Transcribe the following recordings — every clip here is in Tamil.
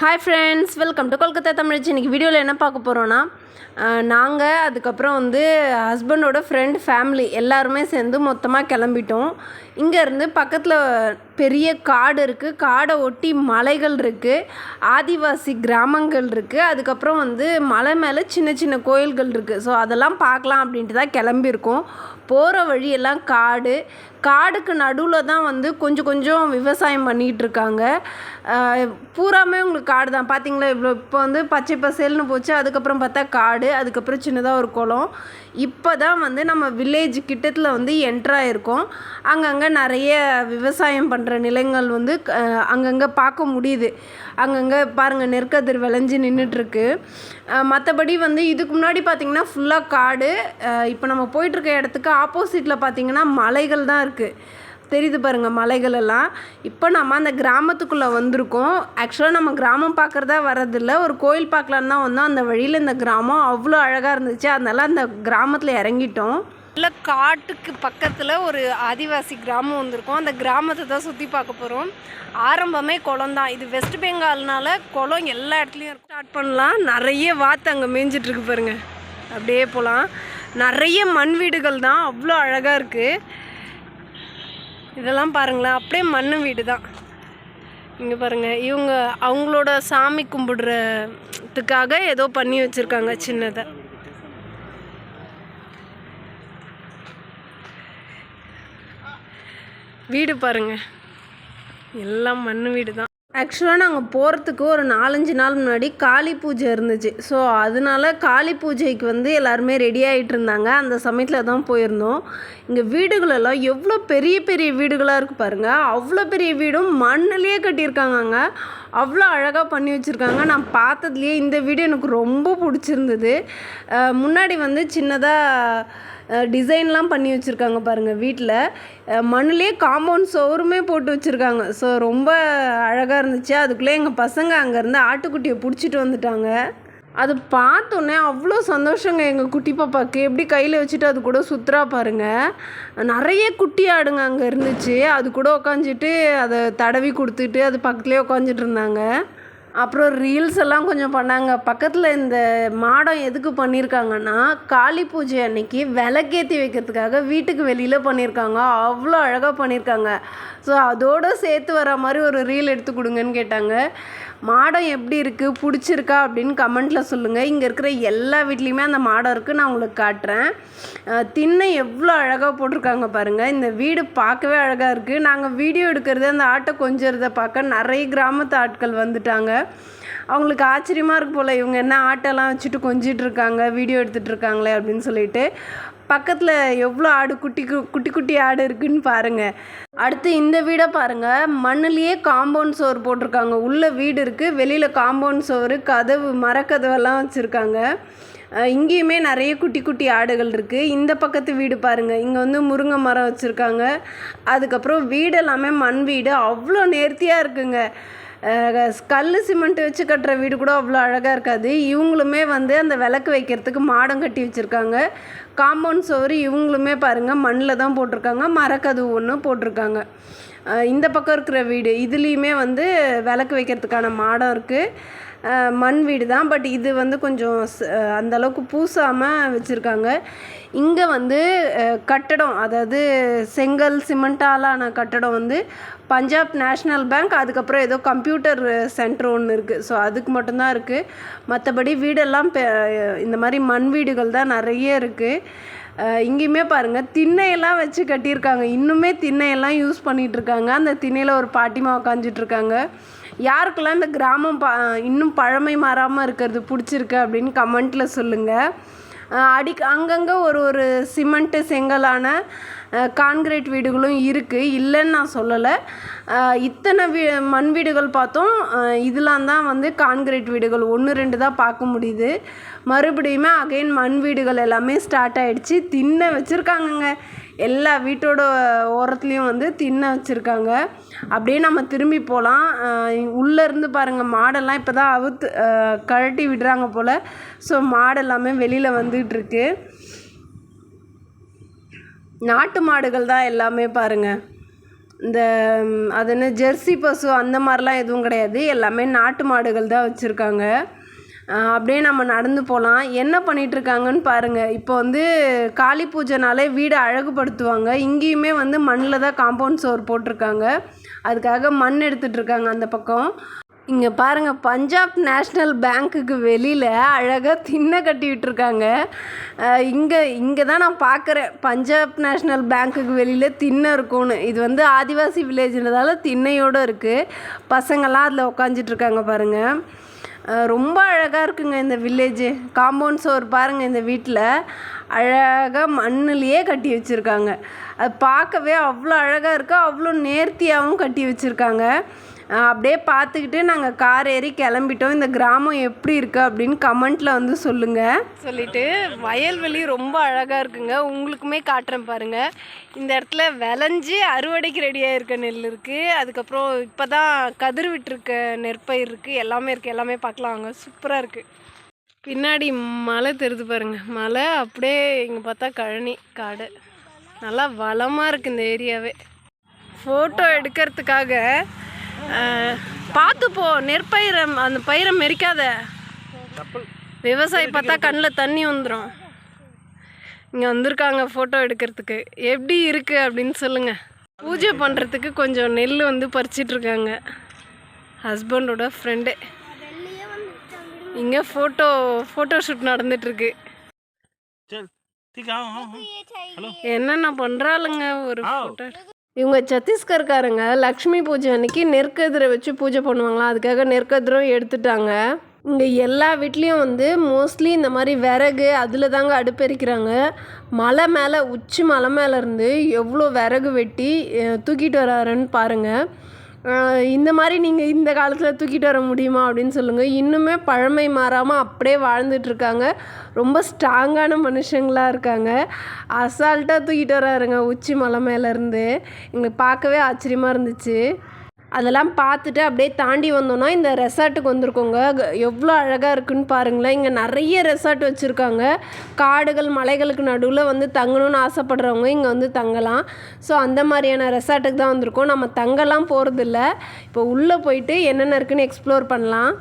Hi friends, welcome to Kolkata Tamil. இன்றைக்கி வீடியோவில் என்ன பார்க்க போகிறோன்னா, நாங்கள் அதுக்கப்புறம் ஹஸ்பண்டோட ஃப்ரெண்ட் ஃபேமிலி எல்லாருமே சேர்ந்து மொத்தமாக கிளம்பிட்டோம். இங்கேருந்து பக்கத்தில் பெரிய காடு இருக்குது, காடை ஒட்டி மலைகள் இருக்குது, ஆதிவாசி கிராமங்கள் இருக்குது, அதுக்கப்புறம் மலை மேலே சின்ன சின்ன கோயில்கள் இருக்குது. ஸோ அதெல்லாம் பார்க்கலாம் அப்படின்ட்டு தான் கிளம்பியிருக்கோம். போகிற வழியெல்லாம் காடுக்கு நடுவில் தான் கொஞ்சம் கொஞ்சம் விவசாயம் பண்ணிகிட்ருக்காங்க. பூராமே உங்களுக்கு காடு தான் பார்த்தீங்களா. இப்போ பச்சை பசேல்னு போச்சு, அதுக்கப்புறம் பார்த்தா காடு, அதுக்கப்புறம் சின்னதாக ஒரு குளம். இப்போ தான் நம்ம வில்லேஜ் கிட்டத்தில் என்ட்ராயிருக்கோம். அங்கங்கே நிறைய விவசாயம் பண்ணுற நிலங்கள் அங்கங்கே பார்க்க முடியுது. அங்கங்கே பாருங்கள், நெற்கதிர் விளைஞ்சி நின்றுட்டுருக்கு. மற்றபடி இதுக்கு முன்னாடி பார்த்திங்கன்னா ஃபுல்லாக காடு. இப்போ நம்ம போயிட்டுருக்க இடத்துக்கு ஆப்போசிட்டில் பார்த்திங்கன்னா மலைகள் தான் இருக்குது. தெரியுது பாருங்கள் மலைகள் எல்லாம். இப்போ நம்ம அந்த கிராமத்துக்குள்ளே வந்திருக்கோம். ஆக்சுவலாக நம்ம கிராமம் பார்க்குறதா வரதில்லை, ஒரு கோயில் பார்க்கலான்னு தான் வந்தோம். அந்த வழியில் இந்த கிராமம் அவ்வளோ அழகாக இருந்துச்சு, அதனால அந்த கிராமத்தில் இறங்கிட்டோம். இல்லை, காட்டுக்கு பக்கத்தில் ஒரு ஆதிவாசி கிராமம் வந்திருக்கோம். அந்த கிராமத்தை தான் சுற்றி பார்க்க போகிறோம். ஆரம்பமே குளம் தான். இது வெஸ்ட் பெங்கால்னால குளம் எல்லா இடத்துலையும் ஸ்டார்ட் பண்ணலாம். நிறைய வாத்து அங்கே மேய்ஞ்சிட்ருக்கு பாருங்கள். அப்படியே போகலாம். நிறைய மண் வீடுகள் தான், அவ்வளோ அழகாக இருக்குது. இதெல்லாம் பாருங்களேன், அப்படியே மண் வீடு தான். இங்கே பாருங்கள், இவங்க அவங்களோட சாமி கும்பிடுறதுக்காக ஏதோ பண்ணி வச்சுருக்காங்க சின்னதை. வீடு பாருங்கள், எல்லாம் மண் வீடு தான். ஆக்சுவலாக நாங்கள் போகிறதுக்கு ஒரு 4-5 நாள் முன்னாடி காளி பூஜை இருந்துச்சு. ஸோ அதனால காளி பூஜைக்கு எல்லாருமே ரெடி ஆகிட்டு இருந்தாங்க. அந்த சமயத்தில் தான் போயிருந்தோம். இங்கே வீடுகளெல்லாம் எவ்வளோ பெரிய பெரிய வீடுகளாக இருக்குது பாருங்கள். அவ்வளோ பெரிய வீடும் மண்ணிலேயே கட்டியிருக்காங்க. அங்கே அவ்வளோ அழகாக பண்ணி வச்சுருக்காங்க. நான் பார்த்ததுலேயே இந்த வீடு எனக்கு ரொம்ப பிடிச்சிருந்தது. முன்னாடி சின்னதாக டிசைன்லாம் பண்ணி வச்சுருக்காங்க பாருங்கள். வீட்டில் மண்ணிலே காம்பவுண்ட் சோறுமே போட்டு வச்சுருக்காங்க. ஸோ ரொம்ப அழகாக இருந்துச்சு. அதுக்குள்ளே எங்கள் பசங்க அங்கேருந்து ஆட்டுக்குட்டியை பிடிச்சிட்டு வந்துட்டாங்க. அது பார்த்தோன்னே அவ்வளோ சந்தோஷங்க எங்கள் குட்டி பாப்பாவுக்கு. எப்படி கையில் வச்சுட்டு அது கூட சுற்றுறா பாருங்கள். நிறைய குட்டி ஆடுங்க அங்கே இருந்துச்சு. அது கூட உக்காந்துட்டு அதை தடவி கொடுத்துட்டு அது பக்கத்துலேயே உட்காந்துட்டு இருந்தாங்க. அப்புறம் ரீல்ஸ் எல்லாம் கொஞ்சம் பண்ணாங்க. பக்கத்தில் இந்த மாடம் எதுக்கு பண்ணியிருக்காங்கன்னா, காளி பூஜை அன்னைக்கு விளக்கேற்றி வைக்கிறதுக்காக வீட்டுக்கு வெளியில் பண்ணியிருக்காங்க. அவ்வளோ அழகாக பண்ணியிருக்காங்க. ஸோ அதோடு சேர்த்து வர மாதிரி ஒரு ரீல் எடுத்து கொடுங்கன்னு கேட்டாங்க. மாடம் எப்படி இருக்குது, பிடிச்சிருக்கா அப்படின்னு கமெண்ட்டில் சொல்லுங்கள். இங்கே இருக்கிற எல்லா வீட்லேயுமே அந்த மாடம் இருக்குது, நான் உங்களுக்கு காட்டுறேன். திண்ணை எவ்வளோ அழகாக போட்டிருக்காங்க பாருங்கள். இந்த வீடு பார்க்கவே அழகாக இருக்குது. நாங்கள் வீடியோ எடுக்கிறது, அந்த ஆட்டை கொஞ்சறதை பார்க்க நிறைய கிராமத்து ஆட்கள் வந்துட்டாங்க. அவங்களுக்கு ஆச்சரியமாக இருக்கு போல், இவங்க என்ன ஆட்டெல்லாம் வச்சுட்டு கொஞ்சிட்டு இருக்காங்க, வீடியோ எடுத்துகிட்டு இருக்காங்களே அப்படின்னு சொல்லிட்டு. பக்கத்தில் எவ்வளோ ஆடு, குட்டி குட்டி ஆடு இருக்குதுன்னு பாருங்கள். அடுத்து இந்த வீடை பாருங்கள். மண்ணிலேயே காம்பவுண்ட் சோறு போட்டிருக்காங்க. உள்ளே வீடு இருக்குது, வெளியில் காம்பவுண்ட் சோறு, கதவு, மரக்கதவெல்லாம் வச்சுருக்காங்க. இங்கேயுமே நிறைய குட்டி குட்டி ஆடுகள் இருக்குது. இந்த பக்கத்து வீடு பாருங்கள். இங்கே முருங்கை மரம் வச்சுருக்காங்க. அதுக்கப்புறம் வீடு எல்லாமே மண் வீடு, அவ்வளோ நேர்த்தியாக இருக்குங்க. கல் சிமெண்ட் வச்சு கட்டுற வீடு கூட அவ்வளோ அழகாக இருக்காது. இவங்களுமே அந்த விளக்கு வைக்கிறதுக்கு மாடம் கட்டி வச்சுருக்காங்க. காம்பவுண்ட் சோறு இவங்களுமே பாருங்கள் மண்ணில் தான் போட்டிருக்காங்க. மரக்கதவு ஒன்று போட்டிருக்காங்க. இந்த பக்கம் இருக்கிற வீடு இதுலேயுமே விளக்கு வைக்கிறதுக்கான மாடம் இருக்குது. மண் வீடு தான், பட் இது கொஞ்சம் அந்தளவுக்கு பூசாமல் வச்சுருக்காங்க. இங்கே கட்டடம், அதாவது செங்கல் சிமெண்ட்டாலான கட்டடம் பஞ்சாப் நேஷ்னல் பேங்க், அதுக்கப்புறம் ஏதோ கம்ப்யூட்டர் சென்டர் ஒன்று இருக்குது. ஸோ அதுக்கு மட்டும்தான் இருக்குது. மற்றபடி வீடெல்லாம் இந்த மாதிரி மண் வீடுகள் தான் நிறைய இருக்குது. இங்கேயுமே பாருங்கள், திண்ணையெல்லாம் வச்சு கட்டியிருக்காங்க. இன்னுமே திண்ணையெல்லாம் யூஸ் பண்ணிகிட்ருக்காங்க. அந்த திண்ணையில் ஒரு பாட்டிமா உக்காந்துட்ருக்காங்க. யாருக்கெல்லாம் இந்த கிராமம் இன்னும் பழமை மாறாமல் இருக்கிறது பிடிச்சிருக்கு அப்படின்னு கமெண்ட்டில் சொல்லுங்கள். அங்கங்கே ஒரு சிமெண்ட்டு செங்கலான கான்கிரீட் வீடுகளும் இருக்குது, இல்லைன்னு நான் சொல்லலை. இத்தனை மண் வீடுகள் பார்த்தோம். இதெல்லாம் தான் கான்கிரீட் வீடுகள் 1-2 தான் பார்க்க முடியுது. மறுபடியுமே அகைன் மண் வீடுகள் எல்லாமே ஸ்டார்ட் ஆகிடுச்சு. திண்ணை வச்சுருக்காங்கங்க. எல்லா வீட்டோட ஓரத்துலேயும் திண்ணை வச்சுருக்காங்க. அப்படியே நம்ம திரும்பி போகலாம். உள்ளேருந்து பாருங்கள், மாடெல்லாம் இப்போ தான் கழட்டி விடுறாங்க போல். ஸோ மாடெல்லாமே வெளியில் வந்துகிட்ருக்கு. நாட்டு மாடுகள் தான் எல்லாமே பாருங்கள். இந்த அது என்ன ஜெர்சி பசு அந்த மாதிரிலாம் எதுவும் கிடையாது, எல்லாமே நாட்டு மாடுகள் தான் வச்சுருக்காங்க. அப்படியே நம்ம நடந்து போகலாம். என்ன பண்ணிகிட்ருக்காங்கன்னு பாருங்கள். இப்போ வந்து காளி பூஜைனாலே வீடை அழகுபடுத்துவாங்க. இங்கேயுமே வந்து மண்ணில் தான் காம்பவுண்ட் சுவர் போட்டிருக்காங்க. அதுக்காக மண் எடுத்துகிட்ருக்காங்க அந்த பக்கம். இங்கே பாருங்கள், பஞ்சாப் நேஷ்னல் பேங்க்குக்கு வெளியில் அழகாக திண்ணை கட்டி விட்டுருக்காங்க. இங்கே தான் நான் பார்க்குறேன் பஞ்சாப் நேஷ்னல் பேங்க்குக்கு வெளியில் திண்ணை இருக்கும்னு. இது வந்து ஆதிவாசி வில்லேஜ்ன்றதால திண்ணையோடு இருக்குது. பசங்கள்லாம் அதில் உட்காந்துட்ருக்காங்க பாருங்கள். ரொம்ப அழகாக இருக்குங்க இந்த வில்லேஜு. காம்பவுண்ட் சுவர் பாருங்கள், இந்த வீட்டில் அழகாக மண்ணுலேயே கட்டி வச்சுருக்காங்க. அது பார்க்கவே அவ்வளோ அழகாக இருக்குது, அவ்வளோ நேர்த்தியாகவும் கட்டி வச்சுருக்காங்க. அப்படியே பார்த்துக்கிட்டு நாங்கள் கார் ஏறி கிளம்பிட்டோம். இந்த கிராமம் எப்படி இருக்குது அப்படின்னு கமெண்ட்டில் வந்து சொல்லுங்கள். சொல்லிவிட்டு வயல்வெளி ரொம்ப அழகாக இருக்குங்க, உங்களுக்குமே காட்டுறேன் பாருங்கள். இந்த இடத்துல விளைஞ்சி அறுவடைக்கு ரெடியாக இருக்க நெல் இருக்குது. அதுக்கப்புறம் இப்போ தான் கதிர் விட்டுருக்க நெற்பயிர் இருக்குது, எல்லாமே இருக்குது. எல்லாமே பார்க்கலாம் வாங்க, சூப்பராக இருக்குது. பின்னாடி மலை தெரிது பாருங்கள், மலை அப்படியே இங்கே பார்த்தா கழனி காடு, நல்லா வளமாக இருக்குது இந்த ஏரியாவே. ஃபோட்டோ எடுக்கிறதுக்காக பார்த்து போ, நெற்பயிரை அந்த பயிரை மெரிக்காத, விவசாயி பார்த்தா கண்ணில் தண்ணி வந்துடும். இங்கே வந்திருக்காங்க ஃபோட்டோ எடுக்கிறதுக்கு. எப்படி இருக்குது அப்படின்னு சொல்லுங்கள். பூஜை பண்ணுறதுக்கு கொஞ்சம் நெல் வந்து பறிச்சிட்ருக்காங்க ஹஸ்பண்டோட ஃப்ரெண்டு. இங்கே ஃபோட்டோ ஷூட் நடந்துட்டுருக்கு. என்னென்ன பண்ணுறாளுங்க ஒரு ஃபோட்டோ. இவங்க சத்தீஸ்கர்காரங்க. லக்ஷ்மி பூஜை அன்றைக்கி நெற்கதிரை வச்சு பூஜை பண்ணுவாங்களாம், அதுக்காக நெற்கதிரும் எடுத்துட்டாங்க. இங்கே எல்லா வீட்லேயும் வந்து மோஸ்ட்லி இந்த மாதிரி விறகு அதில் தாங்க அடுப்பெரிக்கிறாங்க. மலை மேலே, உச்சி மலை மேலே இருந்து எவ்வளோ விறகு வெட்டி தூக்கிட்டு வராருன்னு பாருங்கள். இந்த மாதிரி நீங்கள் இந்த காலத்தில் தூக்கிட்டு வர முடியுமா அப்படின்னு சொல்லுங்கள். இன்னுமே பழமை மாறாமல் அப்படியே வாழ்ந்துட்டுருக்காங்க. ரொம்ப ஸ்ட்ராங்கான மனுஷங்களாக இருக்காங்க. அசால்ட்டாக தூக்கிட்டு வராருங்க உச்சி மலை மேலேருந்து. எங்களுக்கு பார்க்கவே ஆச்சரியமாக இருந்துச்சு. அதெல்லாம் பார்த்துட்டு அப்படியே தாண்டி வந்தோன்னா இந்த ரெசார்ட்டுக்கு வந்திருக்கோங்க. எவ்வளோ அழகாக இருக்குன்னு பாருங்களேன். இங்கே நிறைய ரெசார்ட் வச்சுருக்காங்க. காடுகள் மலைகளுக்கு நடுவில் வந்து தங்கணும்னு ஆசைப்படுறவங்க இங்கே வந்து தங்கலாம். ஸோ அந்த மாதிரியான ரெசார்ட்டுக்கு தான் வந்திருக்கோம். நம்ம தங்கலாம் போகிறதில்ல. இப்போ உள்ளே போயிட்டு என்னென்ன இருக்குன்னு எக்ஸ்ப்ளோர் பண்ணலாம்.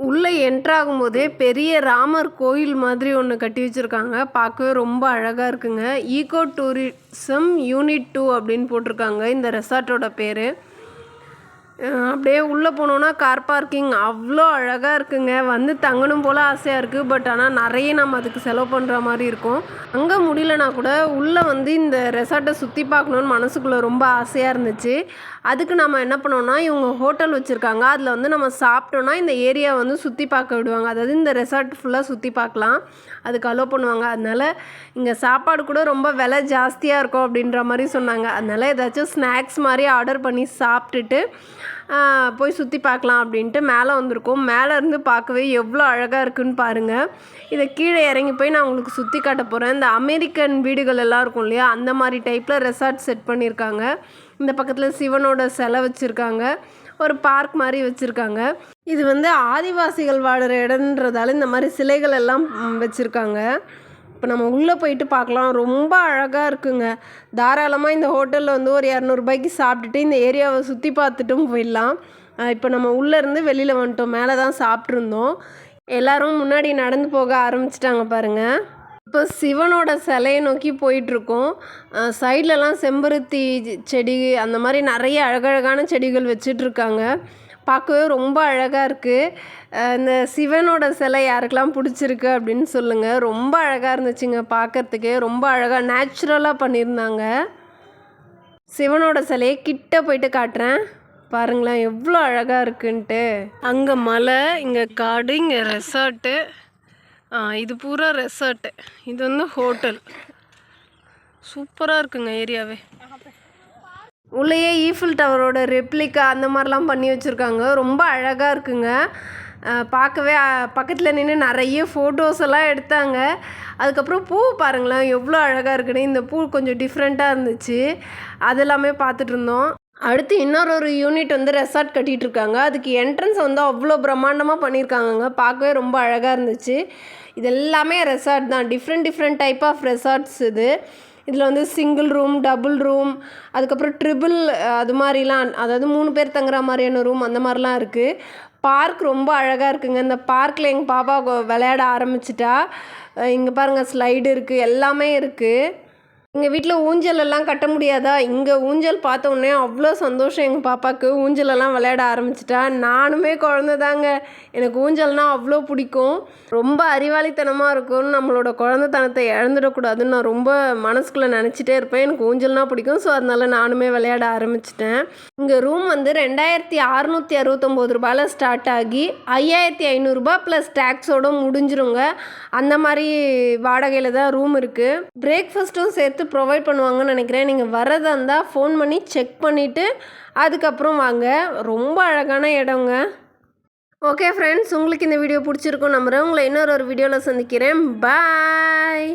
உள்ளே என்ட்ராகும்போதே பெரிய ராமர் கோயில் மாதிரி ஒன்று கட்டி வச்சுருக்காங்க. பார்க்கவே ரொம்ப அழகாக இருக்குங்க. ஈகோ டூரிசம் யூனிட் 2 அப்படின்னு போட்டிருக்காங்க இந்த ரெசார்ட்டோட பேர். அப்படியே உள்ளே போனோன்னா கார் பார்க்கிங் அவ்வளோ அழகாக இருக்குங்க. வந்து தங்கணும் போல் ஆசையாக இருக்குது. பட் ஆனால் நிறைய நம்ம அதுக்கு செலவு பண்ணுற மாதிரி இருக்கும். அங்கே முடியலனா கூட உள்ளே வந்து இந்த ரெசார்ட்டை சுற்றி பார்க்கணுன்னு மனசுக்குள்ளே ரொம்ப ஆசையாக இருந்துச்சு. அதுக்கு நம்ம என்ன பண்ணோன்னா, இவங்க ஹோட்டல் வச்சுருக்காங்க, அதில் வந்து நம்ம சாப்பிட்டோன்னா இந்த ஏரியா வந்து சுற்றி பார்க்க விடுவாங்க. அதாவது இந்த ரெசார்ட் ஃபுல்லாக சுற்றி பார்க்கலாம், அதுக்கு அலோவ் பண்ணுவாங்க. அதனால் இங்கே சாப்பாடு கூட ரொம்ப விலை ஜாஸ்தியாக இருக்கும் அப்படின்ற மாதிரி சொன்னாங்க. அதனால் ஏதாச்சும் ஸ்நாக்ஸ் மாதிரி ஆர்டர் பண்ணி சாப்பிட்டுட்டு போய் சுற்றி பார்க்கலாம் அப்படின்ட்டு மேலே வந்திருக்கோம். மேலே இருந்து பார்க்கவே எவ்வளோ அழகாக இருக்குதுன்னு பாருங்கள். இதை கீழே இறங்கி போய் நான் உங்களுக்கு சுற்றி காட்ட போகிறேன். இந்த அமெரிக்கன் வீடுகள் எல்லாம் இருக்கும் இல்லையா, அந்த மாதிரி டைப்பில் ரெசார்ட் செட் பண்ணியிருக்காங்க. இந்த பக்கத்தில் சிவனோட சிலை வச்சுருக்காங்க, ஒரு பார்க் மாதிரி வச்சுருக்காங்க. இது வந்து ஆதிவாசிகள் வாடுற இடம்ன்றதால இந்த மாதிரி சிலைகள் எல்லாம் வச்சுருக்காங்க. இப்போ நம்ம உள்ளே போயிட்டு பார்க்கலாம். ரொம்ப அழகாக இருக்குங்க. தாராளமாக இந்த ஹோட்டலில் வந்து ஒரு 200 ரூபாய்க்கு சாப்பிட்டுட்டு இந்த ஏரியாவை சுற்றி பார்த்துட்டும் போயிடலாம். இப்போ நம்ம உள்ளேருந்து வெளியில் வந்துட்டோம். மேலே தான் சாப்பிட்ருந்தோம். எல்லோரும் முன்னாடி நடந்து போக ஆரம்பிச்சிட்டாங்க பாருங்கள். இப்போ சிவனோட சிலையை நோக்கி போயிட்டுருக்கோம். சைட்லலாம் செம்பருத்தி செடி அந்த மாதிரி நிறைய அழகழகான செடிகள் வச்சிட்ருக்காங்க. பார்க்கவே ரொம்ப அழகாக இருக்குது. இந்த சிவனோட சிலை யாருக்கெல்லாம் பிடிச்சிருக்கு அப்படின்னு சொல்லுங்கள். ரொம்ப அழகாக இருந்துச்சுங்க பார்க்குறதுக்கே. ரொம்ப அழகாக நேச்சுரலாக பண்ணியிருந்தாங்க. சிவனோட சிலையை கிட்ட போயிட்டு காட்டுறேன் பாருங்களேன், எவ்வளோ அழகாக இருக்குன்ட்டு. அங்கே மலை, இங்கே காடு, இங்கே ரெசார்ட்டு. இது பூரா ரெசார்ட்டு, இது வந்து ஹோட்டல். சூப்பராக இருக்குங்க ஏரியாவே. உள்ளேயே ஈஃபில் டவரோட ரெப்ளிகா அந்த மாதிரிலாம் பண்ணி வச்சுருக்காங்க. ரொம்ப அழகாக இருக்குங்க. பார்க்கவே பக்கத்தில் நின்று நிறைய ஃபோட்டோஸ் எல்லாம் எடுத்தாங்க. அதுக்கப்புறம் பூ பாருங்களேன் எவ்வளோ அழகாக இருக்குன்னு. இந்த பூ கொஞ்சம் டிஃப்ரெண்ட்டாக இருந்துச்சு, அது எல்லாமே பார்த்துட்டு இருந்தோம். அடுத்து இன்னொரு யூனிட் வந்து ரெசார்ட் கட்டிகிட்டு இருக்காங்க. அதுக்கு என்ட்ரன்ஸ் வந்து அவ்வளோ பிரம்மாண்டமாக பண்ணியிருக்காங்கங்க. பார்க்கவே ரொம்ப அழகாக இருந்துச்சு. இது எல்லாமே ரெசார்ட் தான், டிஃப்ரெண்ட் டைப் ஆஃப் ரெசார்ட்ஸ் இது. இதில் வந்து சிங்கிள் ரூம், டபுள் ரூம், அதுக்கப்புறம் ட்ரிபிள் அது மாதிரிலாம், அதாவது 3 பேர் தங்குற மாதிரியான ரூம் அந்த மாதிரிலாம் இருக்குது. பார்க் ரொம்ப அழகாக இருக்குங்க. இந்த பார்க்கில் எங்கள் பாப்பா விளையாட ஆரம்பிச்சிட்டா. இங்கே பாருங்கள், ஸ்லைடு இருக்குது, எல்லாமே இருக்குது. எங்கள் வீட்டில் ஊஞ்சல் எல்லாம் கட்ட முடியாதா, இங்கே ஊஞ்சல் பார்த்த உடனே அவ்வளோ சந்தோஷம் எங்கள் பாப்பாவுக்கு. ஊஞ்சலெல்லாம் விளையாட ஆரம்பிச்சிட்டா. நானுமே குழந்த தாங்க, எனக்கு ஊஞ்சல்னால் அவ்வளோ பிடிக்கும். ரொம்ப அறிவாளித்தனமாக இருக்கும்னு நம்மளோட குழந்தைத்தனத்தை இழந்துடக்கூடாதுன்னு நான் ரொம்ப மனசுக்குள்ளே நினச்சிட்டே இருப்பேன். எனக்கு ஊஞ்சல்னால் பிடிக்கும். ஸோ அதனால் நானுமே விளையாட ஆரம்பிச்சிட்டேன். இங்கே ரூம் வந்து 2669 ரூபாயில் ஸ்டார்ட் ஆகி 5500 ப்ளஸ் டேக்ஸோடு முடிஞ்சிருங்க. அந்த மாதிரி வாடகையில் தான் ரூம் இருக்குது. பிரேக்ஃபாஸ்ட்டும் சேர்த்து ப்ரொவைட் பண்ணுவாங்கன்னு நினைக்கிறேன். நீங்கள் வரதா இருந்தால் ஃபோன் பண்ணி செக் பண்ணிவிட்டு அதுக்கப்புறம் வாங்க. ரொம்ப அழகான இடங்க. ஓகே ஃப்ரெண்ட்ஸ், உங்களுக்கு இந்த வீடியோ பிடிச்சிருக்கும் நம்புகிறேன். உங்களை இன்னொரு வீடியோவில் சந்திக்கிறேன். பாய்.